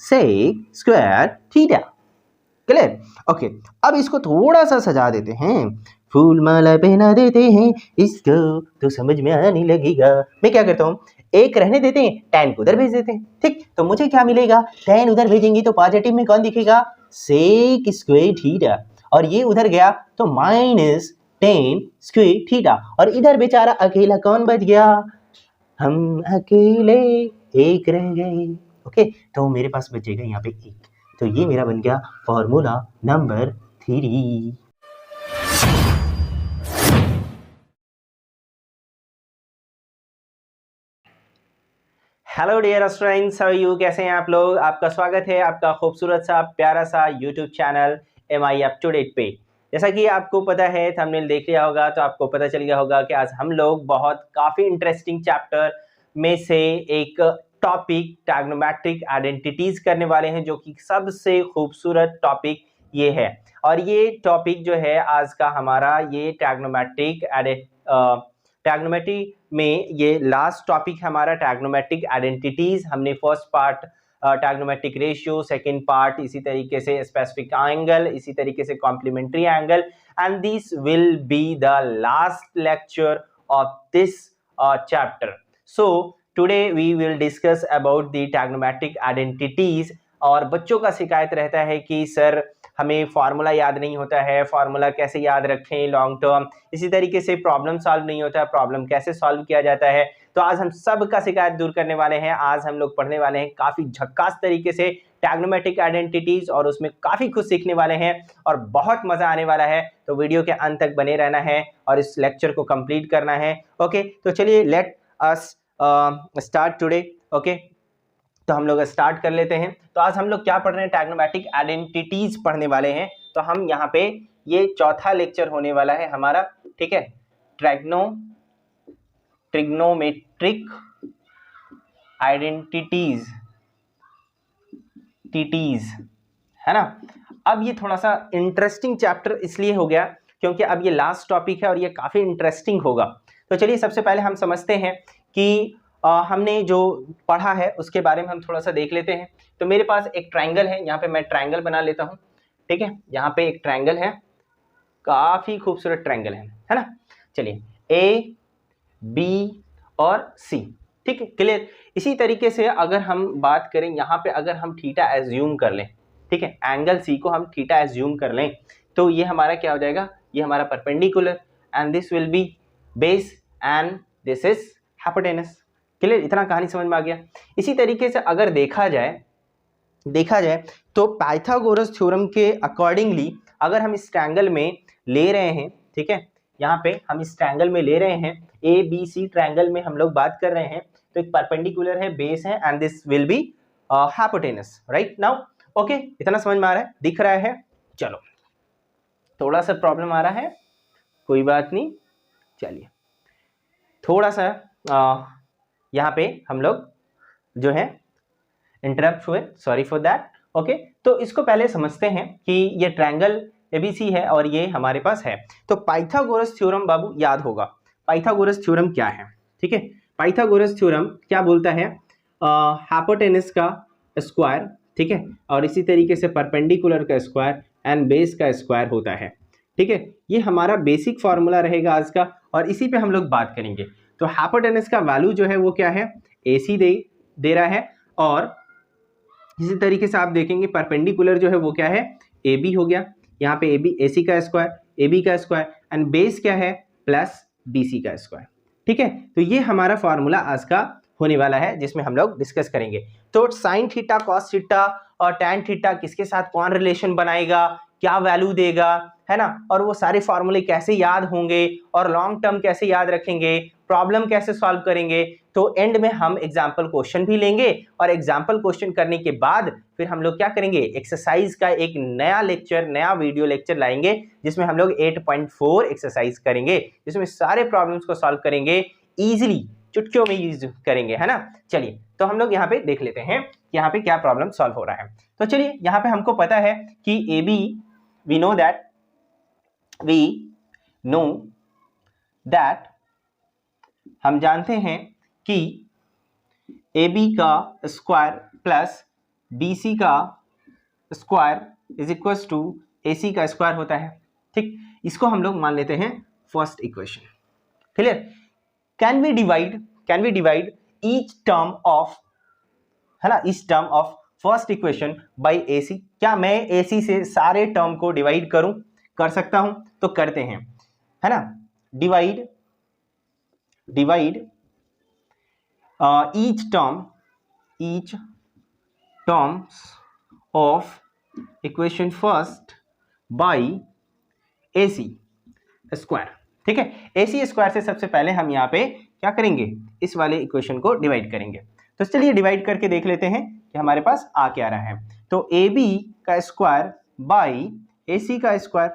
सेक square theta. Clear? Okay, अब इसको थोड़ा सा सजा देते हैं, फूल माला पहना देते हैं इसको तो समझ में आने लगेगा। मैं क्या करता हूँ, एक रहने देते हैं, tan को उधर भेज देते हैं। ठीक, तो मुझे क्या मिलेगा, tan उधर भेजेंगे तो पॉजिटिव में कौन दिखेगा, सेक स्क्वायर थीटा, और ये उधर गया तो माइनस tan स्क्वायर थीटा, और इधर बेचारा अकेला कौन बच गया, हम अकेले एक रह गए। ओके, तो मेरे पास बचेगा यहाँ पे एक, तो ये मेरा बन गया formula number 3। Hello dear students, how are you, कैसे हैं आप लोग। आपका स्वागत है आपका खूबसूरत सा प्यारा सा YouTube channel MI up to date पे। जैसा कि आपको पता है, थंबनेल देख लिया होगा तो आपको पता चल गया होगा कि आज हम लोग बहुत काफ़ी इंटरेस्टिंग चैप्टर में से एक टॉपिक ट्रिग्नोमेट्रिक आइडेंटिटीज़ करने वाले हैं, जो कि सबसे खूबसूरत टॉपिक ये है। और ये टॉपिक जो है आज का हमारा, ये ट्रिग्नोमेट्री में ये लास्ट टॉपिक हमारा ट्रिग्नोमेट्रिक आइडेंटिटीज। हमने first part trigonometric ratio, second part इसी तरीके से स्पेसिफिक एंगल, इसी तरीके से complementary angle, and this will be the last lecture of this chapter. So today we will discuss about the trigonometric identities. और बच्चों का शिकायत रहता है कि सर हमें फार्मूला याद नहीं होता है, फार्मूला कैसे याद रखें लॉन्ग टर्म, इसी तरीके से प्रॉब्लम सॉल्व नहीं होता है, प्रॉब्लम कैसे सॉल्व किया जाता है। तो आज हम सब का शिकायत दूर करने वाले हैं। आज हम लोग पढ़ने वाले हैं काफ़ी झक्कास तरीके से ट्रिग्नोमेट्रिक आइडेंटिटीज, और उसमें काफ़ी कुछ सीखने वाले हैं और बहुत मज़ा आने वाला है। तो वीडियो के अंत तक बने रहना है और इस लेक्चर को कंप्लीट करना है। ओके, तो चलिए let us start today. Okay, तो हम लोग स्टार्ट कर लेते हैं। तो आज हम लोग क्या पढ़ रहे हैं, ट्रिग्नोमेट्रिक आइडेंटिटीज पढ़ने वाले हैं। तो हम यहाँ पे ये चौथा लेक्चर होने वाला है हमारा, ठीक है, ट्रिग्नोमेट्रिक आइडेंटिटीज है ना। अब ये थोड़ा सा इंटरेस्टिंग चैप्टर इसलिए हो गया क्योंकि अब ये लास्ट टॉपिक है और ये काफी इंटरेस्टिंग होगा। तो चलिए सबसे पहले हम समझते हैं कि हमने जो पढ़ा है उसके बारे में हम थोड़ा सा देख लेते हैं। तो मेरे पास एक ट्रायंगल है, यहाँ पे मैं ट्रायंगल बना लेता हूँ। ठीक है, यहाँ पे एक ट्रायंगल है, काफी खूबसूरत ट्रायंगल है ना। चलिए A, B और C, ठीक है, क्लियर। इसी तरीके से अगर हम बात करें यहाँ पे, अगर हम थीटा एज्यूम कर लें, ठीक है, एंगल C को हम थीटा एज्यूम कर लें, तो ये हमारा क्या हो जाएगा, ये हमारा perpendicular, and this will B base and this is hypotenuse. Clear, इतना कहानी समझ में आ गया। इसी तरीके से अगर देखा जाए तो पाइथागोरस थ्योरम के अकॉर्डिंगली अगर हम इस ट्रायंगल में ले रहे हैं, ठीक है, यहाँ पे हम इस ट्रायंगल में ले रहे हैं, ABC ट्रायंगल में हम लोग बात कर रहे हैं, तो एक परपेंडिकुलर है, बेस है, and this will B hypotenuse. Right now, okay, इतना समझ में आ रहा है, दिख रहा है। चलो, थोड़ा सा प्रॉब्लम आ रहा है, कोई बात नहीं, चलिए थोड़ा सा यहाँ पे हम लोग जो है इंटरप्ट हुए, सॉरी फॉर दैट। ओके, तो इसको पहले समझते हैं कि ये ट्रायंगल ABC है और ये हमारे पास है। तो पाइथागोरस थ्योरम बाबू याद होगा, पाइथागोरस थ्योरम क्या है, ठीक है। पाइथागोरस थ्योरम क्या बोलता है, हाइपोटेनस का स्क्वायर, ठीक है, और इसी तरीके से परपेंडिकुलर का स्क्वायर एंड बेस का स्क्वायर होता है, ठीक है। ये हमारा बेसिक फॉर्मूला रहेगा आज का, और इसी पे हम लोग बात करेंगे। तो हाइपोटेनस का वैल्यू जो है वो क्या है, AC दे रहा है, और इसी तरीके से आप देखेंगे परपेंडिकुलर जो है वो क्या है, AB हो गया, यहाँ पे AB AC का स्क्वायर, AB का स्क्वायर, एंड बेस क्या है, प्लस BC का स्क्वायर, ठीक है। तो ये हमारा फॉर्मूला आज का होने वाला है, जिसमें हम लोग डिस्कस करेंगे। तो साइन थीटा, कॉस थीटा और टैन थीटा किसके साथ कौन रिलेशन बनाएगा, क्या वैल्यू देगा, है ना, और वो सारे फॉर्मूले कैसे याद होंगे, और लॉन्ग टर्म कैसे याद रखेंगे, प्रॉब्लम कैसे सॉल्व करेंगे। तो एंड में हम एग्जाम्पल क्वेश्चन भी लेंगे, और एग्जाम्पल क्वेश्चन करने के बाद फिर हम लोग क्या करेंगे, एक्सरसाइज का एक नया लेक्चर, नया वीडियो लेक्चर लाएंगे, जिसमें हम लोग 8.4 एक्सरसाइज करेंगे, जिसमें सारे प्रॉब्लम्स को सॉल्व करेंगे, इजीली चुटकियों में यूज करेंगे, है ना। चलिए, तो हम लोग यहाँ पे देख लेते हैं कि यहाँ पे क्या प्रॉब्लम सॉल्व हो रहा है। तो चलिए, यहाँ पे हमको पता है कि AB, we know that हम जानते हैं कि AB का स्क्वायर प्लस BC का square is equal to AC का स्क्वायर होता है। ठीक, इसको हम लोग मान लेते हैं first equation. Clear? Can we divide each term of, है ना, इस term of first equation by AC? क्या मैं AC से सारे टर्म को डिवाइड करूं? कर सकता हूं, तो करते हैं, है ना। Divide each terms of equation first by AC square. ठीक है, AC स्क्वायर से सबसे पहले हम यहाँ पे क्या करेंगे, इस वाले इक्वेशन को डिवाइड करेंगे। तो चलिए डिवाइड करके देख लेते हैं कि हमारे पास आ क्या रहा है। तो AB का स्क्वायर बाई AC का स्क्वायर,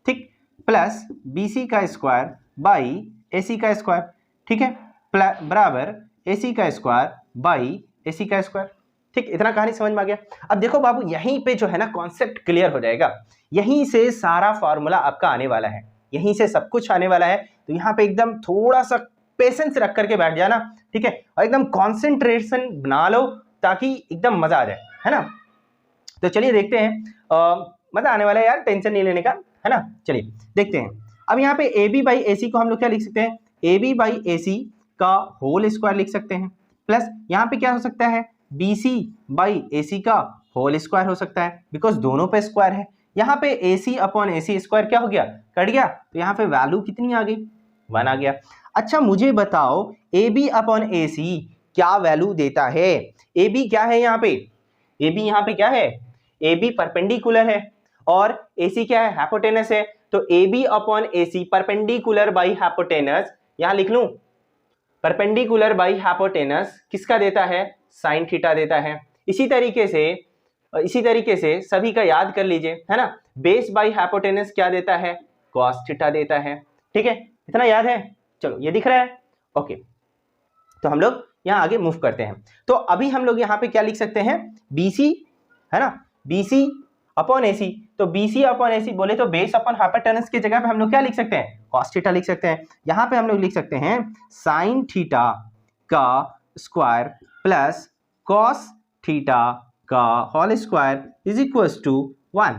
ठीक, प्लस BC का स्क्वायर बाई AC का स्क्वायर, ठीक है, बराबर AC का स्क्वायर बाई AC का स्क्वायर। ठीक, इतना कहानी समझ में आ गया। अब देखो बाबू, यहीं पे जो है ना कॉन्सेप्ट क्लियर हो जाएगा, यहीं से सारा फॉर्मूला आपका आने वाला है, यहीं से सब कुछ आने वाला है। तो यहाँ पे एकदम थोड़ा सा पेशेंस रख करके बैठ जाना, ठीक है, और एकदम कॉन्सेंट्रेशन बना लो ताकि एकदम मजा आ जाए, है ना। तो चलिए देखते हैं, मजा आने वाला है यार, टेंशन नहीं लेने का, है ना। चलिए देखते हैं। अब यहाँ पे AB बाई AC को हम लोग क्या लिख सकते हैं, AB बाई AC का होल स्क्वायर लिख सकते हैं, प्लस यहाँ पे क्या हो सकता है, BC बाई AC का होल स्क्वायर हो सकता है, बिकॉज दोनों पे स्क्वायर है। यहाँ पे AC अपॉन AC स्क्वायर क्या हो गया, कट गया, तो यहाँ पे वैल्यू कितनी आ गई, 1 आ गया। अच्छा मुझे बताओ AB अपॉन AC क्या वैल्यू देता है? AB क्या है यहाँ पे, AB यहाँ पे क्या है, AB परपेंडिकुलर है और AC क्या है, हाइपोटेनस है। तो AB upon AC perpendicular by hypotenuse, यहाँ लिख लूं, परपेंडिकुलर बाई हाइपोटेनस किसका देता है, साइन थीटा देता है। इसी तरीके से सभी का याद कर लीजिए, है ना। बेस बाई हाइपोटेनस क्या देता है, कॉस थीटा देता है। ठीक है, इतना याद है, चलो ये दिख रहा है, ओके। तो हम लोग यहाँ आगे मूव करते हैं। तो अभी हम लोग यहाँ पे क्या लिख सकते हैं, BC, है ना, BC अपॉन AC। तो BC अपॉन AC बोले तो बेस अपॉन हाइपोटेनस की जगह पे हम लोग क्या लिख सकते हैं, कॉस थीटा लिख सकते हैं। यहाँ पे हम लोग लिख सकते हैं साइन थीटा का स्क्वायर प्लस कॉस थीटा का whole square is equal to 1।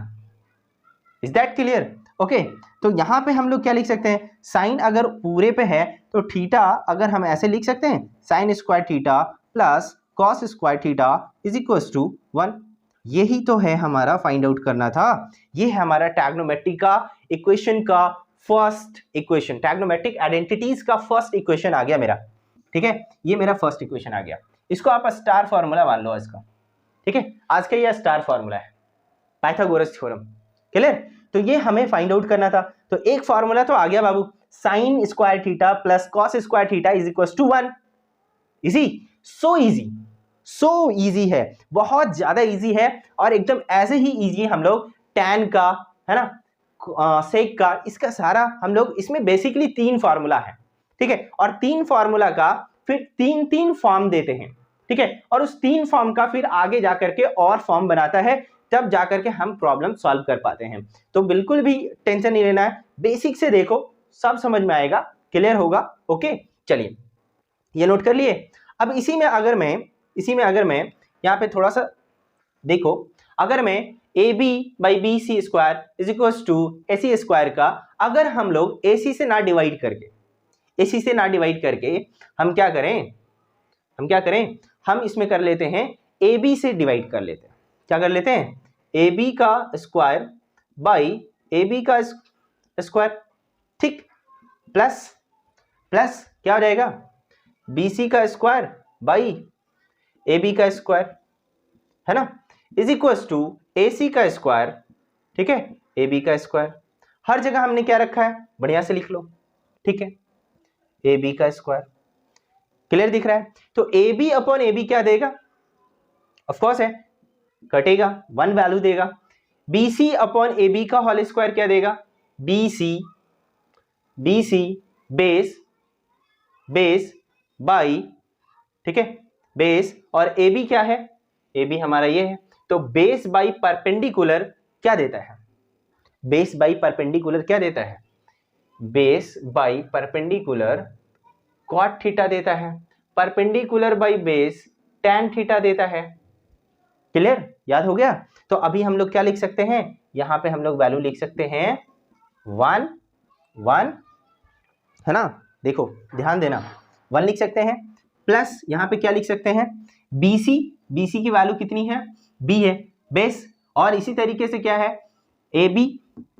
Is that clear? Okay, तो यहाँ पे हम लोग क्या लिख सकते हैं, साइन अगर पूरे पे है तो थीटा अगर हम ऐसे लिख सकते हैं, sine square theta plus cos square theta is equal to 1। यही तो है हमारा फाइंड आउट करना था। ये है हमारा ट्रिग्नोमेट्री का इक्वेशन का फर्स्ट इक्वेशन, ट्रिग्नोमेट्रिक आइडेंटिटीज का फर्स्ट इक्वेशन आ गया मेरा। ठीक है, ये मेरा फर्स्ट इक्वेशन आ गया। इसको आप स्टार फॉर्मूला मान लो इसका। ठीक है, आज का ये स्टार फॉर्मूला है, पाइथागोरस थ्योरम। क्लियर? तो ये हमें फाइंड आउट करना था। तो एक फॉर्मूला तो आ गया बाबू, sine square theta plus cos square theta is equal to 1। Easy, so easy है, बहुत ज्यादा इजी है। और एकदम ऐसे ही इजी हम लोग टैन का, है ना, सेक का, इसका सारा हम लोग, इसमें बेसिकली 3 फॉर्मूला है। ठीक है, और 3 फॉर्मूला का फिर 3 फॉर्म देते हैं। ठीक है, और उस 3 फॉर्म का फिर आगे जाकर के और फॉर्म बनाता है, तब जाकर के हम प्रॉब्लम सॉल्व कर पाते हैं। तो बिल्कुल भी टेंशन नहीं लेना है, बेसिक से देखो, सब समझ में आएगा, क्लियर होगा। ओके, चलिए ये नोट कर लिए। अब इसी में अगर मैं यहाँ पे थोड़ा सा देखो, अगर मैं AB by BC square is equal to AC square का अगर हम लोग AC से ना डिवाइड करके हम क्या करें, हम इसमें कर लेते हैं AB से डिवाइड कर लेते हैं। क्या कर लेते हैं, AB का स्क्वायर बाई AB का स्क्वायर, ठीक, प्लस क्या हो जाएगा, BC का स्क्वायर बाई AB का स्क्वायर, है ना, इज इक्वल टू AC का स्क्वायर, ठीक है, AB का स्क्वायर। हर जगह हमने क्या रखा है, बढ़िया से लिख लो, ठीक है, AB का स्क्वायर। क्लियर दिख रहा है? तो AB अपॉन AB क्या देगा, ऑफ कोर्स है, कटेगा, 1 वैल्यू देगा। BC अपॉन AB का होल स्क्वायर क्या देगा, BC बेस बाई, ठीक है, बेस, और AB क्या है, AB हमारा ये है, तो बेस बाई परपेंडिकुलर क्या देता है, base by perpendicular cot theta देता है, perpendicular by base tan theta देता है। क्लियर, याद हो गया। तो अभी हम लोग क्या लिख सकते हैं, यहाँ पे हम लोग वैल्यू लिख सकते हैं 1 1, है ना, देखो ध्यान देना, 1 लिख सकते हैं, प्लस यहाँ पे क्या लिख सकते हैं, BC, BC की वैल्यू कितनी है, B है बेस, और इसी तरीके से क्या है AB,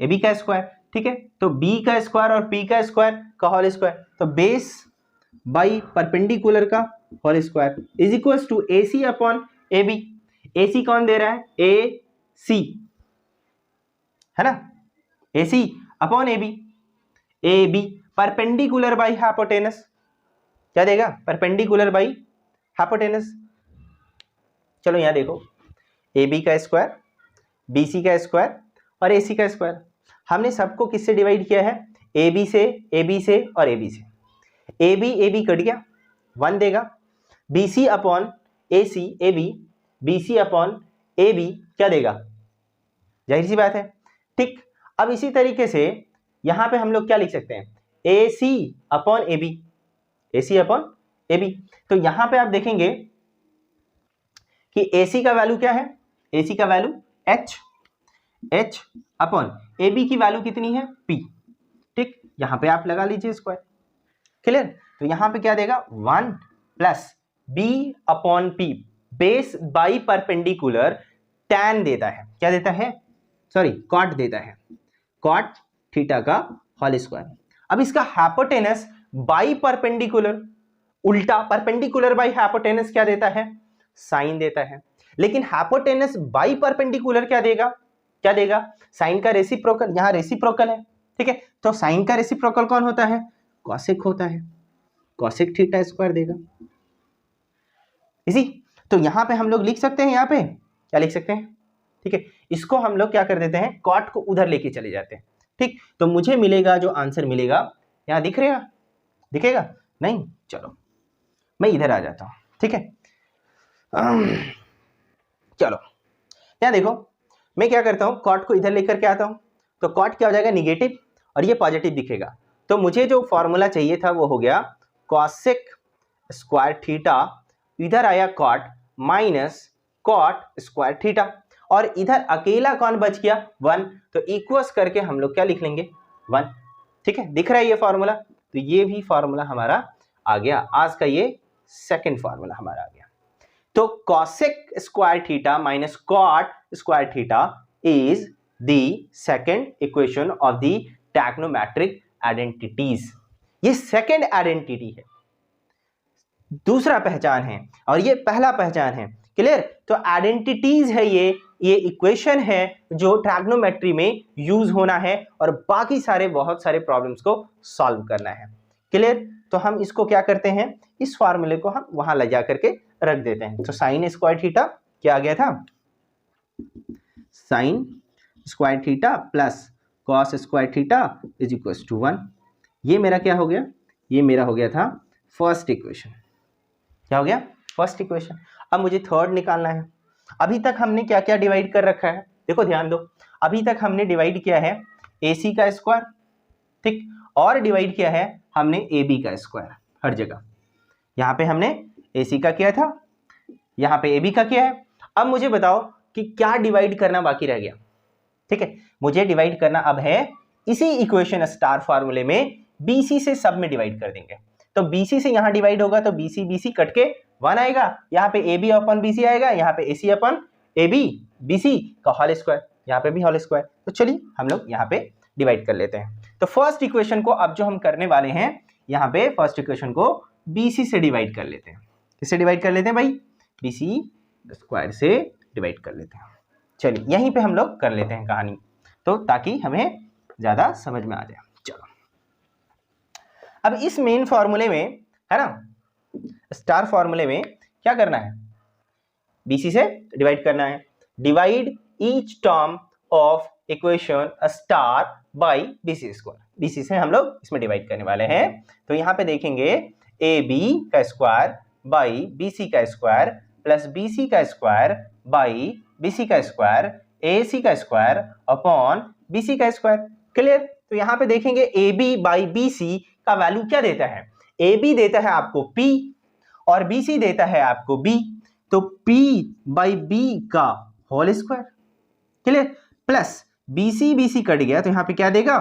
AB का स्क्वायर, ठीक है, तो B का स्क्वायर और P का स्क्वायर का होल स्क्वायर, तो बेस बाई परपेंडिकुलर का whole square is equals to AC upon AB। AC कौन दे रहा है, AC, है ना, AC upon AB, AB perpendicular by hypotenuse, क्या देगा, परपेंडिकुलर बाई हाइपोटेनस। चलो यहां देखो, AB का स्क्वायर, BC का स्क्वायर और AC का स्क्वायर, हमने सबको किससे डिवाइड किया है, AB से, AB से और AB से। AB AB कट गया, 1 देगा, BC upon AC AB, BC upon AB क्या देगा, जाहिर सी बात है, ठीक। अब इसी तरीके से यहां पे हम लोग क्या लिख सकते हैं, AC upon AB, AC upon AB। तो यहां पे आप देखेंगे कि AC का वैल्यू क्या है, AC का वैल्यू H अपॉन AB की वैल्यू कितनी है, P, ठीक, यहां पे आप लगा लीजिए स्क्वायर, क्लियर। तो यहां पे क्या देगा 1 plus B upon P, base by perpendicular tan देता है, क्या देता है, सॉरी कॉट देता है, कॉट थीटा का होल स्क्वायर। अब इसका हाइपोटेनस बाई परपेंडिकुलर, उल्टा परपेंडिकुलर बाई हाइपोटेनस क्या देता है, साइन देता है, लेकिन हाइपोटेनस बाई परपेंडिकुलर क्या देगा, क्या देगा, साइन का रेसिप्रोकल, यहां रेसिप्रोकल है, ठीक है, तो साइन का रेसिप्रोकल कौन होता है, कॉसेक होता है, कॉसेक थीटा स्क्वायर देगा, इसी। तो यहां पे हम लोग लिख सकते हैं, यहां पे क्या लिख सकते हैं, ठीक है, इसको हम लोग क्या कर देते हैं, कॉट को उधर लेके चले जाते हैं, ठीक। तो मुझे मिलेगा, जो आंसर मिलेगा यहां दिख रहेगा, दिखेगा नहीं, चलो मैं इधर आ जाता हूं, ठीक है। चलो यहां देखो, मैं क्या करता हूं, कॉट को इधर लेकर के आता हूं, तो कॉट क्या हो जाएगा, निगेटिव, और ये पॉजिटिव दिखेगा। तो मुझे जो फॉर्मूला चाहिए था वो हो गया कॉसेक स्क्वायर थीटा, इधर आया cot minus cot square theta, और इधर अकेला कौन बच गया, 1, तो इक्वल्स करके हम लोग क्या लिख लेंगे, 1, ठीक है, दिख रहा है ये फॉर्मूला। तो ये भी फॉर्मूला हमारा आ गया, आज का ये सेकंड फॉर्मूला हमारा आ गया। तो cosec square theta minus cot square theta is the second equation of the trigonometric identities. ये सेकंड आइडेंटिटी है, दूसरा पहचान है और ये पहला पहचान है, क्लियर। तो आइडेंटिटीज है ये इक्वेशन है जो ट्रिग्नोमेट्री में यूज होना है और बाकी सारे बहुत सारे प्रॉब्लम्स को सॉल्व करना है, क्लियर। तो हम इसको क्या करते हैं, इस फॉर्मूले को हम वहां ले जा करके रख देते हैं। तो साइन स्क्वायर थीटा क्या आ गया था, sine square theta plus cos square theta is equal to 1। ये मेरा क्या हो गया, ये मेरा हो गया था फर्स्ट इक्वेशन, क्या हो गया, फर्स्ट इक्वेशन। अब मुझे थर्ड निकालना है। अभी तक हमने क्या क्या डिवाइड कर रखा है, देखो ध्यान दो, अभी तक हमने डिवाइड किया है AC का स्क्वायर, ठीक, और डिवाइड किया है हमने AB का स्क्वायर, हर जगह यहाँ पे हमने AC का किया था, यहाँ पे AB का किया है। अब मुझे बताओ कि क्या डिवाइड करना बाकी रह गया, ठीक है, मुझे डिवाइड करना अब है इसी इक्वेशन स्टार फॉर्मूले में BC से सब में डिवाइड कर देंगे। तो BC से यहाँ डिवाइड होगा तो BC BC कट के 1 आएगा, यहाँ पे AB अपॉन BC आएगा, यहाँ पे AC अपॉन AB BC का होल स्क्वायर, यहाँ पे भी होल स्क्वायर। तो चलिए हम लोग यहाँ पे डिवाइड कर लेते हैं। तो फर्स्ट इक्वेशन को अब जो हम करने वाले हैं, यहाँ पे फर्स्ट इक्वेशन को BC से डिवाइड कर लेते हैं। किससे डिवाइड कर लेते हैं भाई, BC स्क्वायर से डिवाइड कर लेते हैं। चलिए यहीं पे हम लोग कर लेते हैं कहानी, तो ताकि हमें ज्यादा समझ में आ जाए। चलो अब इस मेन फॉर्मूले में, है ना, स्टार फॉर्मूले में क्या करना है, BC से डिवाइड करना है। Divide each term of equation star by BC square. BC से हम लोग इसमें डिवाइड करने वाले हैं। तो यहाँ पे देखेंगे AB का स्क्वायर बाई BC का स्क्वायर प्लस BC का स्क्वायर बाई BC का स्क्वायर, AC का स्क्वायर अपॉन BC का स्क्वायर, क्लियर। तो यहाँ पे देखेंगे AB बाई BC का वैल्यू क्या देता है, AB देता है आपको P और BC देता है आपको B। तो P बाई B का whole square, clear, plus BC cut गया तो यहाँ पे क्या देगा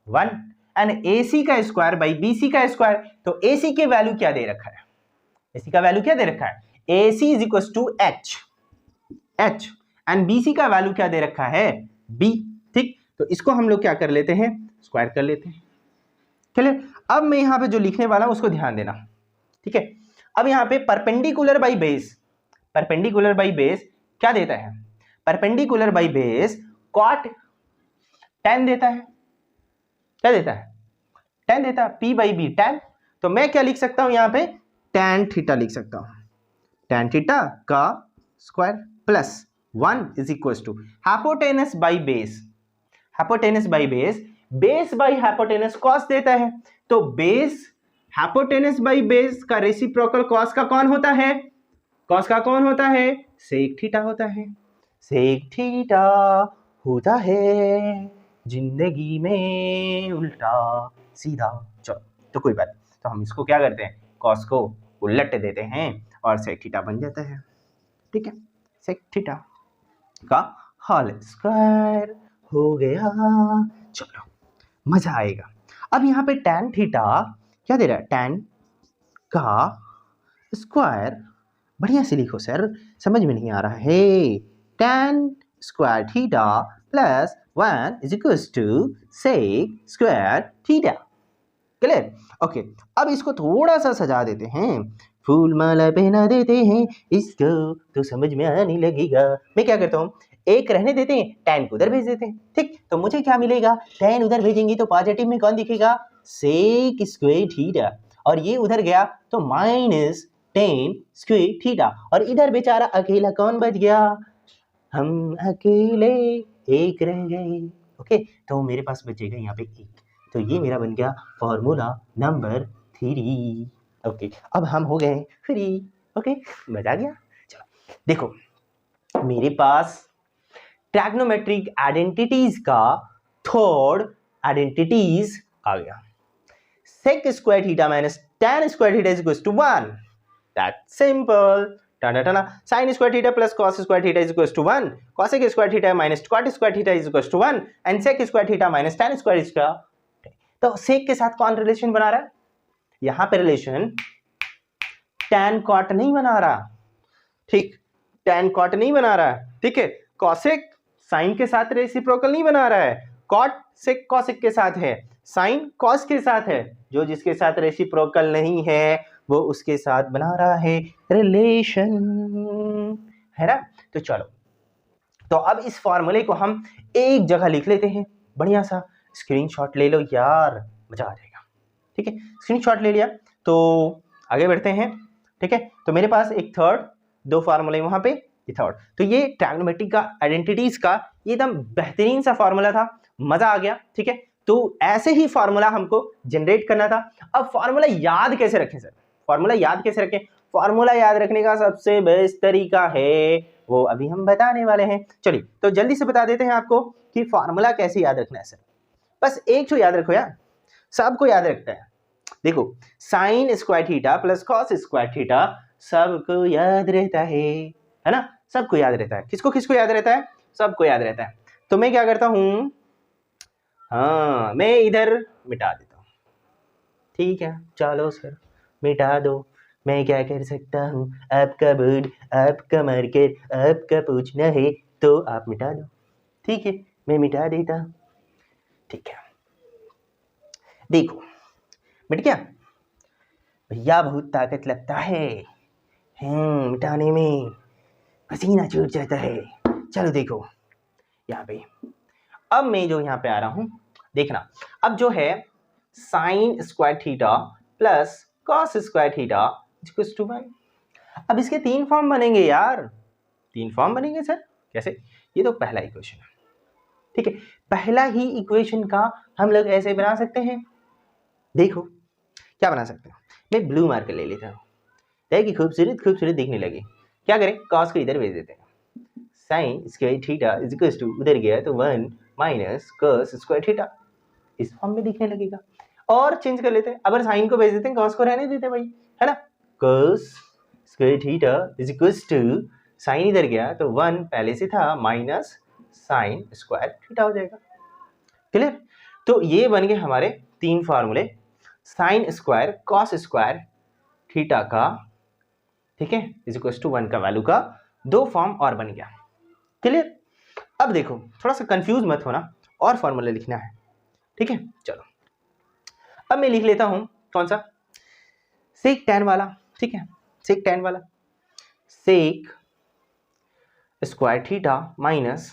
1 एंड AC का स्क्वायर बाई BC का स्क्वायर। तो AC के वैल्यू क्या दे रखा है, AC का वैल्यू क्या दे रखा है, AC is equal to H and BC का वैल्यू क्या दे रखा है B। ठीक, तो इसको हम लोग क्या कर लेते हैं, स्क्वायर कर लेते हैं, क्लियर। अब मैं यहाँ पे जो लिखने वाला हूं उसको ध्यान देना, ठीक है। अब यहाँ पे perpendicular by base, perpendicular by base क्या देता है, perpendicular by base cot tan देता है, क्या देता है, tan देता है, P बाई बी tan। तो मैं क्या लिख सकता हूं यहाँ पे, tan थीटा लिख सकता हूं, tan थीटा का square plus 1 is equal to hypotenuse by base, hypotenuse by base, base by hypotenuse cos देता है। तो बेस हाइपोटेनस बाई बेस का रेसिप्रोकल कॉस का कौन होता है, कॉस का कौन होता है, सेक थीटा होता है, सेक थीटा होता है जिंदगी में उल्टा सीधा। चलो तो कोई बात नहीं, तो हम इसको क्या करते हैं, कॉस को उलट देते हैं और सेक थीटा बन जाता है, ठीक है। सेक थीटा का होल स्क्वायर हो गया, चलो मजा आएगा। अब यहाँ पे tan थीटा क्या दे रहा है, tan का स्क्वायर, बढ़िया से लिखो सर, समझ में नहीं आ रहा है, tan square theta plus 1 is equal to sec square theta, clear. Okay, अब इसको थोड़ा सा सजा देते हैं, फूल माला पहना देते हैं इसको तो समझ में आने लगेगा। मैं क्या करता हूँ, एक रहने देते हैं, tan को उधर भेज देते हैं, ठीक। तो मुझे क्या मिलेगा, tan उधर भेजेंगे तो पॉजिटिव में कौन दिखेगा, सेक स्क्वायर थीटा, और ये उधर गया तो माइनस tan स्क्वायर थीटा, और इधर बेचारा अकेला कौन बच गया, हम अकेले एक रह गए। ओके, तो मेरे पास बचेगा यहाँ पे एक, तो ये मेरा बन गया फॉर्मूला नंबर 3। ओके, अब हम हो गए फ्री। ओके, मजा आ गया। चलो देखो, मेरे पास ट्रैग्नोमेट्रिक आइडेंटिटीज का थर्ड आइडेंटिटीज आ गया, sec square theta minus tan square theta is equal to 1, that's simple. sin square theta plus cos square theta is equal to 1, cosec square theta minus cot square theta is equal to 1 and sec square theta minus tan square is का। तो sec के साथ कौन relation बना रहा है, यहां पे रिलेशन tan cot नहीं बना रहा, ठीक, tan cot नहीं बना रहा है, ठीक है। cosec sin के साथ रेसिप्रोकल नहीं बना रहा है, cot sec cosec के साथ है, sin cos के साथ है, जो जिसके साथ रेसिप्रोकल नहीं है वो उसके साथ बना रहा है रिलेशन, है ना। तो चलो, तो अब इस फॉर्मूले को हम एक जगह लिख लेते हैं, बढ़िया सा स्क्रीनशॉट ले लो यार, मजा आ जाएगा, ठीक है। स्क्रीनशॉट ले लिया तो आगे बढ़ते हैं, ठीक है। तो मेरे पास एक थर्ड, दो फार्मूले वहां पे, ये थर्ड, तो ये ट्रैग्नोमेट्रिक का आइडेंटिटीज का ये एकदम बेहतरीन सा फार्मूला था, मजा आ गया, ठीक है। तो ऐसे ही फार्मूला हमको जनरेट करना था। अब फार्मूला याद कैसे रखें सर, फार्मूला याद कैसे रखें, फार्मूला याद रखने का सबसे बेस्ट तरीका है वो अभी हम बताने वाले हैं। चलिए तो जल्दी से बता देते हैं आपको कि फार्मूला कैसे याद रखना है सर। बस एक तो याद रखो यार, सबको याद रखता है, देखो sign square theta plus cos square theta सबको याद रहता है ना, सबको याद रहता है। किसको किसको याद रहता है, सबको याद रहता है। तो मैं क्या करता हूं, हाँ मैं इधर मिटा देता हूं, ठीक है, चलो सर मिटा दो, मैं क्या कर सकता हूँ, आपका बोर्ड आपका मार्कर आपका पूछना है तो आप मिटा दो, ठीक है, मैं मिटा देता हूँ, ठीक है। देखो मिट गया भैया, बहुत ताकत लगता है मिटाने में, पसीना छूट जाता है। चलो देखो यहाँ पे, अब मैं जो यहाँ पे आ रहा हूँ, देखना अब जो है sine square theta plus cos square theta equals to 1। अब इसके तीन फॉर्म बनेंगे यार, तीन फॉर्म बनेंगे सर, कैसे, ये तो पहला इक्वेशन है, ठीक है। पहला ही इक्वेशन का हम लोग ऐसे बना सकते हैं, देखो क्या बना सकते हैं, मैं ब्लू मार्कर ले लेता हूँ ताकि खूबसूरत खूबसूरत दिखने लगे। क्या करें, कॉस को इधर भेज देते हैं, sine square theta is equal to, उधर गया तो 1 माइनस कॉस स्क्वायर थीटा, इस फॉर्म में दिखने लगेगा। और चेंज कर लेते हैं, अगर साइन को भेज देते हैं कॉस को रहने देते हैं भाई, है ना, cos square theta is equal to, sine इधर गया तो 1 पहले से था माइनस साइन स्क्वायर थीटा हो जाएगा। क्लियर? तो ये बन गए हमारे 3 फार्मूले sine square cos square theta का, ठीक है, इज इक्वल टू 1 का वैल्यू का 2 फॉर्म और बन गया। क्लियर? अब देखो थोड़ा सा कंफ्यूज मत होना, और फॉर्मूला लिखना है, ठीक है। चलो अब मैं लिख लेता हूं कौन सा, सेक tan वाला, ठीक है, सेक tan वाला, sec square theta minus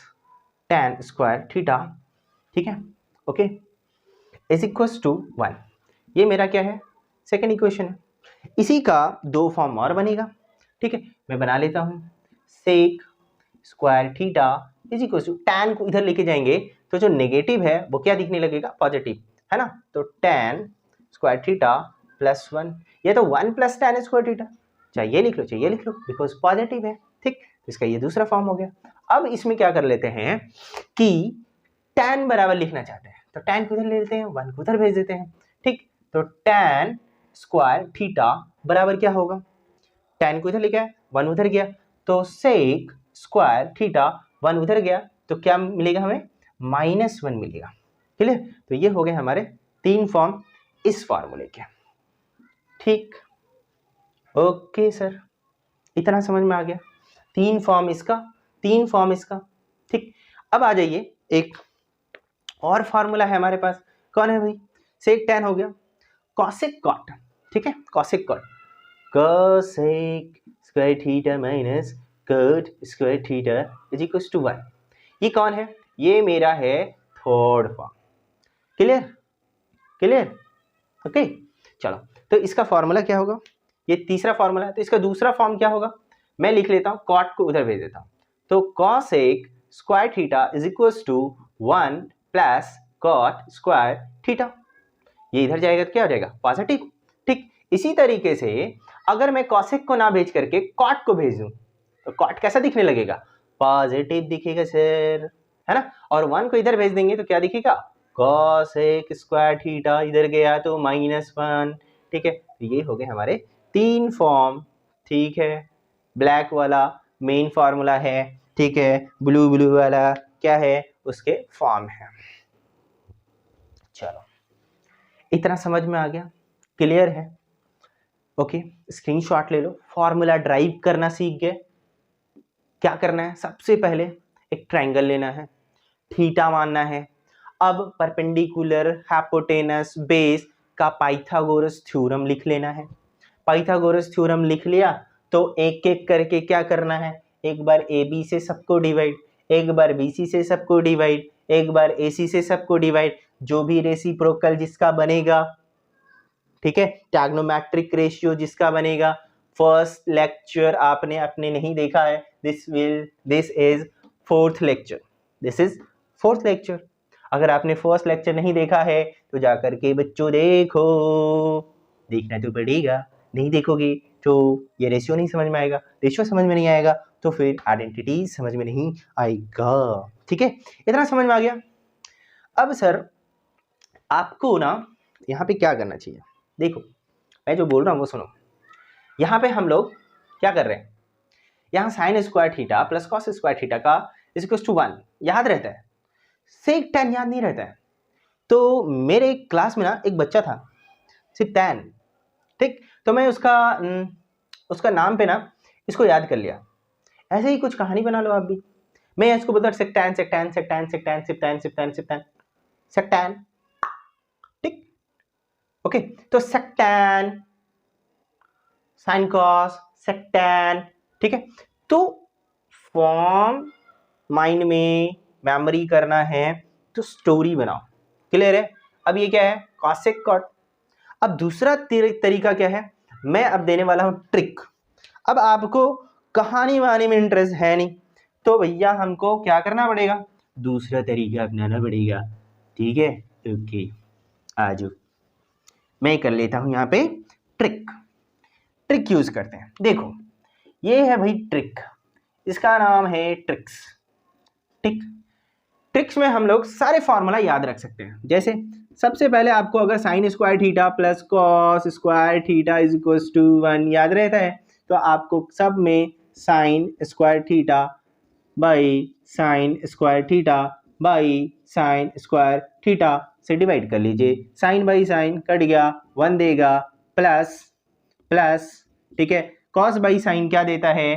tan square theta, ठीक है, ओके, इज इक्वल टू 1। ये मेरा क्या है, सेकंड इक्वेशन है। इसी का 2 फॉर्म और बनेगा, ठीक है, मैं बना लेता हूं, sec square theta is equal to, tan को इधर लेके जाएंगे तो जो नेगेटिव है वो क्या दिखने लगेगा, पॉजिटिव, है ना, तो tan स्क्वायर थीटा प्लस 1, ये तो 1 प्लस tan स्क्वायर थीटा, चाहे ये लिख लो चाहे ये लिख लो, बिकॉज पॉजिटिव है, ठीक, तो इसका ये दूसरा फॉर्म हो गया। अब इसमें क्या कर लेते हैं कि tan बराबर लिखना चाहते हैं तो tan को इधर ले लेते हैं, 1 को उधर भेज देते हैं, ठीक, तो tan स्क्वायर थीटा बराबर क्या होगा, tan को इधर लेके आए 1 उधर गया, तो सेक स्क्वायर थीटा 1 उधर गया तो क्या मिलेगा हमें, -1 मिलेगा। क्लियर? तो ये हो गए हमारे 3 फॉर्म इस फॉर्मूले के, ठीक, ओके सर, इतना समझ में आ गया, 3 फॉर्म इसका 3 फॉर्म इसका, ठीक। अब आ जाइए, एक और फॉर्मूला है हमारे पास, कौन है भाई, सेक tan हो गया, कॉसेक कॉट, ठीक है, cosec cot, cosec square theta minus cot square theta is equal to 1। ये कौन है, ये मेरा है third form. Clear? Clear? Okay, चलो, तो इसका फॉर्मूला क्या होगा, ये तीसरा फॉर्मूला है, तो इसका दूसरा फॉर्म क्या होगा, मैं लिख लेता हूं, कॉट को उधर भेज देता हूं, तो cosec square theta is equal to 1 plus cot square theta, ये इधर जाएगा तो क्या हो जाएगा, पॉजिटिव, ठीक। इसी तरीके से अगर मैं कॉसेक को ना भेज करके कॉट को भेज दूं तो कॉट कैसा दिखने लगेगा, पॉजिटिव दिखेगा सर, है ना, और 1 को इधर भेज देंगे तो क्या दिखेगा, कॉसेक स्क्वायर थीटा, इधर गया तो -1, ठीक है। तो ये हो गए हमारे 3 फॉर्म, ठीक है, ब्लैक वाला मेन फार्मूला है, ठीक है, ब्लू वाला क्या है, उसके फॉर्म है। चलो, इतना समझ में आ गया, क्लियर है, ओके, स्क्रीनशॉट ले लो, फॉर्मूला ड्राइव करना सीख गए। क्या करना है, सबसे पहले एक ट्रायंगल लेना है, थीटा मानना है, अब परपेंडिकुलर हाइपोटेनस बेस का पाइथागोरस थ्योरम लिख लेना है। पाइथागोरस थ्योरम लिख लिया तो एक एक करके क्या करना है, एक बार ए बी से सबको डिवाइड, एक बार बी सी से सबको डिवाइड, एक बार ए सी से सबको डिवाइड, जो भी रेसिप्रोकल जिसका बनेगा, ठीक है, ट्रिग्नोमेट्रिक रेशियो जिसका बनेगा। फर्स्ट लेक्चर आपने अपने नहीं देखा है, this is fourth lecture, this is fourth lecture. अगर आपने फर्स्ट लेक्चर नहीं देखा है तो जाकर के बच्चों देखो, देखना तो पड़ेगा, नहीं देखोगे तो ये रेशियो नहीं समझ में आएगा, रेशियो समझ में नहीं आएगा तो फिर आइडेंटिटी समझ में नहीं आएगा, ठीक है, इतना समझ में आ गया। अब सर आपको ना यहाँ पे क्या करना चाहिए, देखो मैं जो बोल रहा हूँ वो सुनो। यहाँ पे हम लोग क्या कर रहे हैं, यहाँ sign square theta plus cos square theta का इज इक्वल टू 1 याद रहता है, सेक tan याद नहीं रहता है। तो मेरे क्लास में ना एक बच्चा था सिर्फ tan, ठीक, तो मैं उसका नाम पे ना इसको याद कर लिया। ऐसे ही कुछ कहानी बना लो आप भी, मैं इसको बोलता sec tan sec tan sec tan sec tan sec tan sec tan sec tan sec tan, ठीक, ओके, तो sec tan sine cos sec tan, ठीक है। तो फॉर्म माइंड में मेमोरी करना है तो स्टोरी बनाओ, क्लियर है। अब ये क्या है, कॉसेक कॉट। अब दूसरा तरीका क्या है, मैं अब देने वाला हूं ट्रिक। अब आपको कहानी वहानी में इंटरेस्ट है नहीं तो भैया हमको क्या करना पड़ेगा, दूसरा तरीका अपनाना पड़ेगा, ठीक है, ओके, आज मैं कर लेता हूं यहाँ पे ट्रिक यूज करते हैं। देखो ये है भाई ट्रिक, इसका नाम है ट्रिक्स, ठीक। ट्रिक्स में हम लोग सारे फॉर्मूला याद रख सकते हैं। जैसे सबसे पहले आपको अगर sine square theta plus cos square theta is equal to 1 याद रहता है तो आपको सब में sine square theta by sine square theta by sine square theta से डिवाइड कर लीजिए। साइन बाई साइन कट गया, 1 देगा, प्लस प्लस, ठीक है, कॉस बाई साइन क्या देता है,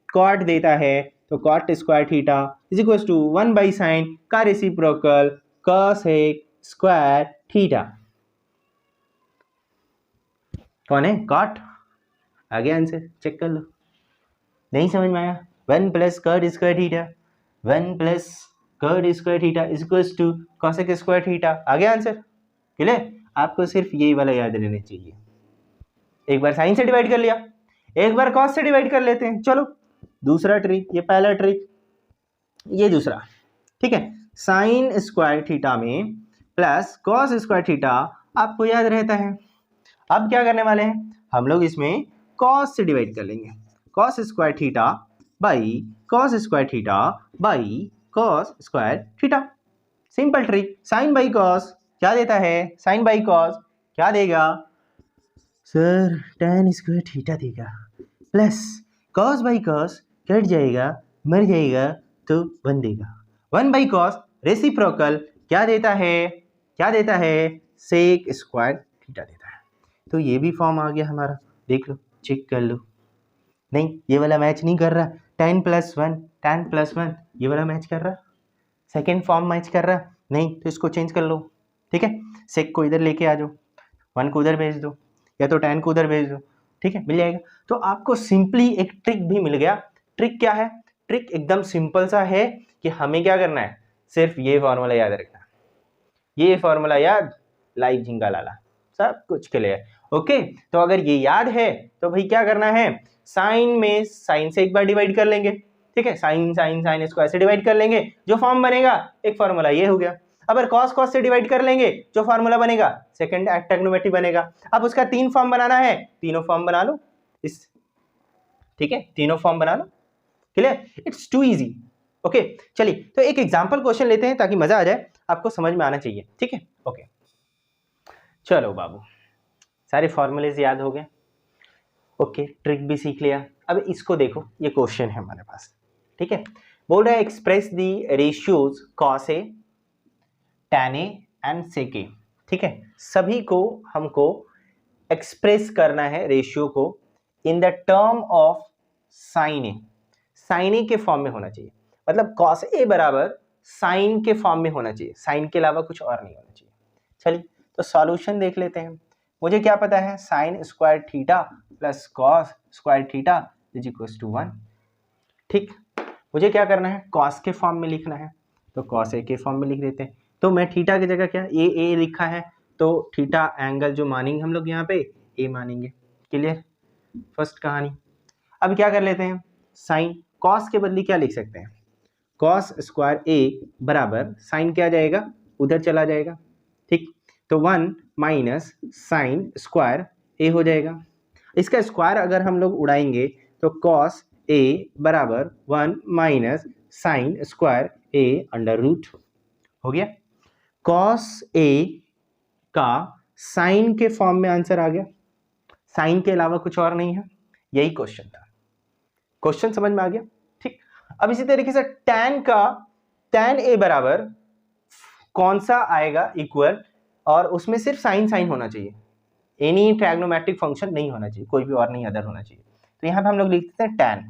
कॉट देता है, तो cot square theta is equal to 1 by sine का रेसिप्रोकल कॉस स्क्वायर थीटा। कौन है, कॉट। आगे आंसर चेक कर लो। नहीं समझ में आया, 1 plus cot square theta, 1 plus cot square theta is equal to cosec square theta. आगे आंसर क्लियर। आपको सिर्फ यही वाला याद रहना चाहिए। एक बार साइन से डिवाइड कर लिया, एक बार कॉस से डिवाइड कर लेते हैं। चलो दूसरा ट्रिक, ये पहला ट्रिक, ये दूसरा, ठीक है। साइन स्क्वायर थीटा में प्लस कॉस स्क्वायर थीटा आपको याद रहता है। अब क्या करने वाले हैं हम लोग, इसमें कॉस से डिवाइड कर लेंगे। Cos square theta by cos square theta by cos square theta. Simple trick. Sine by cos क्या देता है, साइन बाई कॉस क्या देगा सर, tan स्क्वायर थीटा देगा, plus cos by cos cut जाएगा, मर जाएगा, तो 1 देगा। 1 बाई कॉस रेसिप्रोकल क्या देता है, क्या देता है, सेक स्क्वायर थीटा देता है। तो ये भी फॉर्म आ गया हमारा, देख लो, चेक कर लो। नहीं, ये वाला मैच नहीं कर रहा, tan + 1 tan + 1 ये वाला मैच कर रहा, सेकेंड फॉर्म मैच कर रहा नहीं, तो इसको चेंज कर लो, ठीक है। सेक को इधर लेके आ जाओ, 1 को उधर भेज दो, या तो tan को उधर भेज दो, ठीक है, मिल जाएगा। तो आपको सिंपली एक ट्रिक भी मिल गया। ट्रिक क्या है, ट्रिक एकदम सिंपल सा है कि हमें क्या करना है, सिर्फ ये फॉर्मूला याद रखना, ये फॉर्मूला याद, लाइव झिंगा लाला, सब कुछ क्लियर। ओके, तो अगर ये याद है तो भाई क्या करना है, साइन में साइन से एक बार डिवाइड कर लेंगे, ठीक है, साइन साइन साइन स्क्वायर से डिवाइड कर लेंगे, जो फॉर्म बनेगा एक फॉर्मूला ये हो गया। अगर कॉस कॉस से डिवाइड कर लेंगे, जो फार्मूला बनेगा सेकंड ट्रिग्नोमेट्री बनेगा। अब उसका 3 फॉर्म बनाना है, तीनों फॉर्म बना लो इस, ठीक है, तीनों फॉर्म बना लो, clear, it's too easy. Okay, चलिए तो एक एग्जांपल क्वेश्चन लेते हैं ताकि मजा आ जाए, आपको समझ में आना चाहिए, ठीक है। ओके चलो बाबू, सारे फॉर्मूलेज याद हो गए, ओके, ट्रिक भी सीख लिया। अब इसको देखो, ये क्वेश्चन है हमारे पास, ठीक है, बोल रहा है express the ratios cos A, tan A and sec ए, ठीक है, सभी को हमको एक्सप्रेस करना है रेशियो को in the term of sine A. Sine A के फॉर्म में होना चाहिए, मतलब कॉस ए बराबर साइन के फॉर्म में होना चाहिए, साइन के अलावा कुछ और नहीं होना चाहिए। चलिए तो सॉल्यूशन देख लेते हैं। मुझे क्या पता है, sine square theta plus cos square theta is equal to 1, ठीक। मुझे क्या करना है, कॉस के फॉर्म में लिखना है, तो कॉस ए के फॉर्म में लिख देते हैं। तो मैं थीटा की जगह क्या ए लिखा है, तो थीटा एंगल जो मानेंगे हम लोग यहाँ पे ए मानेंगे, क्लियर, फर्स्ट कहानी। अब क्या कर लेते हैं, साइन कॉस के बदले क्या लिख सकते हैं, कॉस स्क्वायर ए बराबर साइन क्या जाएगा, उधर चला जाएगा, ठीक, तो 1 माइनस साइन स्क्वायर ए हो जाएगा। इसका स्क्वायर अगर हम लोग उड़ाएंगे तो कॉस ए बराबर 1 minus sine square A under root हो गया। कॉस ए का साइन के फॉर्म में आंसर आ गया, साइन के अलावा कुछ और नहीं है, यही क्वेश्चन था। क्वेश्चन समझ में आ गया, ठीक। अब इसी तरीके से tan का, tan ए बराबर कौन सा आएगा इक्वल, और उसमें सिर्फ साइन साइन होना चाहिए, एनी ट्रायग्नोमेट्रिक फंक्शन नहीं होना चाहिए, कोई भी और नहीं अदर होना चाहिए। तो यहाँ पे हम लोग लिखते हैं tan।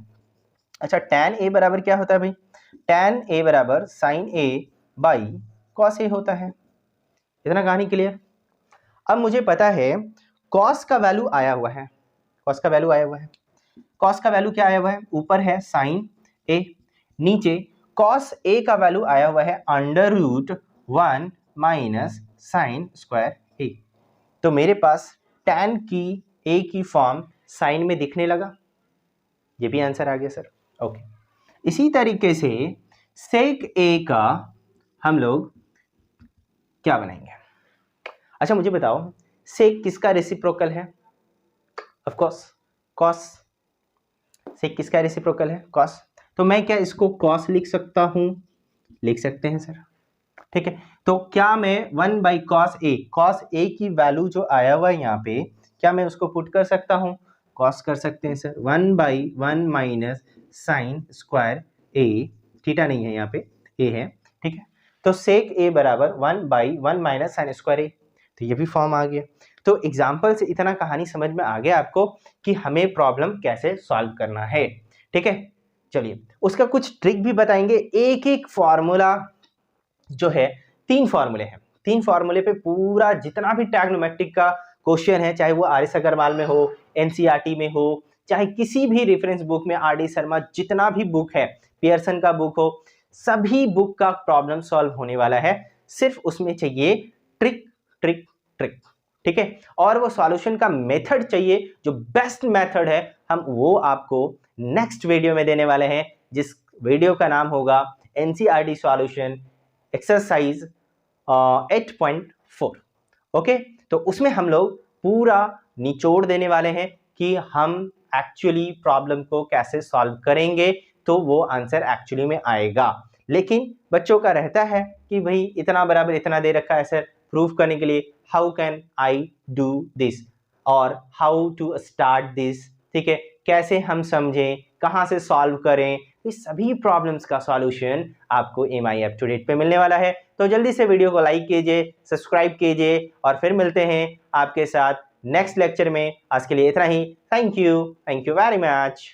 अच्छा, tan ए बराबर क्या होता है भाई, tan ए बराबर sign A by cos A होता है, इतना कहानी क्लियर। अब मुझे पता है कॉस का वैल्यू आया हुआ है, कॉस का वैल्यू आया हुआ है, कॉस का वैल्यू क्या आया हुआ है, ऊपर है साइन ए, नीचे कॉस ए का वैल्यू आया हुआ है under root 1 minus sine square A. तो मेरे पास tan की ए की फॉर्म साइन में दिखने लगा, ये भी आंसर आ गया सर। ओके, इसी तरीके से सेक ए का हम लोग क्या बनाएंगे। अच्छा मुझे बताओ, सेक किसका रेसिप्रोकल है, ऑफ कोर्स कॉस। सेक किसका रेसिप्रोकल है, कॉस। तो मैं क्या इसको कॉस लिख सकता हूं, लिख सकते हैं सर, ठीक है। तो क्या मैं 1 बाई कॉस ए की वैल्यू जो आया हुआ है यहाँ पे, क्या मैं उसको पुट कर सकता हूं, कॉस कर सकते हैं सर, 1/1 माइनस साइन स्क्वायर ए, थीटा नहीं है यहाँ पे, ए है, ठीक है। तो सेक ए बराबर 1/1 माइनस साइन स्क्वायर ए, तो ये भी फॉर्म आ गया। तो एग्जाम्पल से इतना कहानी समझ में आ गया आपको कि हमें प्रॉब्लम कैसे सॉल्व करना है, ठीक है। चलिए उसका कुछ ट्रिक भी बताएंगे। एक एक फॉर्मूला जो है, 3 फॉर्मूले हैं, 3 फॉर्मूले पे पूरा जितना भी ट्रिग्नोमेट्रिक का क्वेश्चन है, चाहे वो आर.एस. अग्रवाल में हो, एनसीईआरटी में हो, चाहे किसी भी रेफरेंस बुक में, आर.डी. शर्मा, जितना भी बुक है, पियर्सन का बुक हो, सभी बुक का प्रॉब्लम सॉल्व होने वाला है। सिर्फ उसमें चाहिए ट्रिक ट्रिक ट्रिक, ठीक है। और वो सॉल्यूशन का मेथड चाहिए, जो बेस्ट मेथड है, हम वो आपको नेक्स्ट वीडियो में देने वाले हैं, जिस वीडियो का नाम होगा एनसीईआरटी सॉल्यूशन एक्सरसाइज 8.4। ओके, तो उसमें हम लोग पूरा निचोड़ देने वाले हैं कि हम एक्चुअली प्रॉब्लम को कैसे सॉल्व करेंगे, तो वो आंसर एक्चुअली में आएगा। लेकिन बच्चों का रहता है कि भाई इतना बराबर इतना दे रखा है सर, प्रूफ करने के लिए how can I do this और हाउ टू स्टार्ट दिस, ठीक है, कैसे हम समझें, कहाँ से सॉल्व करें। इस सभी प्रॉब्लम्स का सॉल्यूशन आपको MI अप टू डेट पे मिलने वाला है। तो जल्दी से वीडियो को लाइक कीजिए, सब्सक्राइब कीजिए और फिर मिलते हैं आपके साथ नेक्स्ट लेक्चर में। आज के लिए इतना ही। Thank you very much.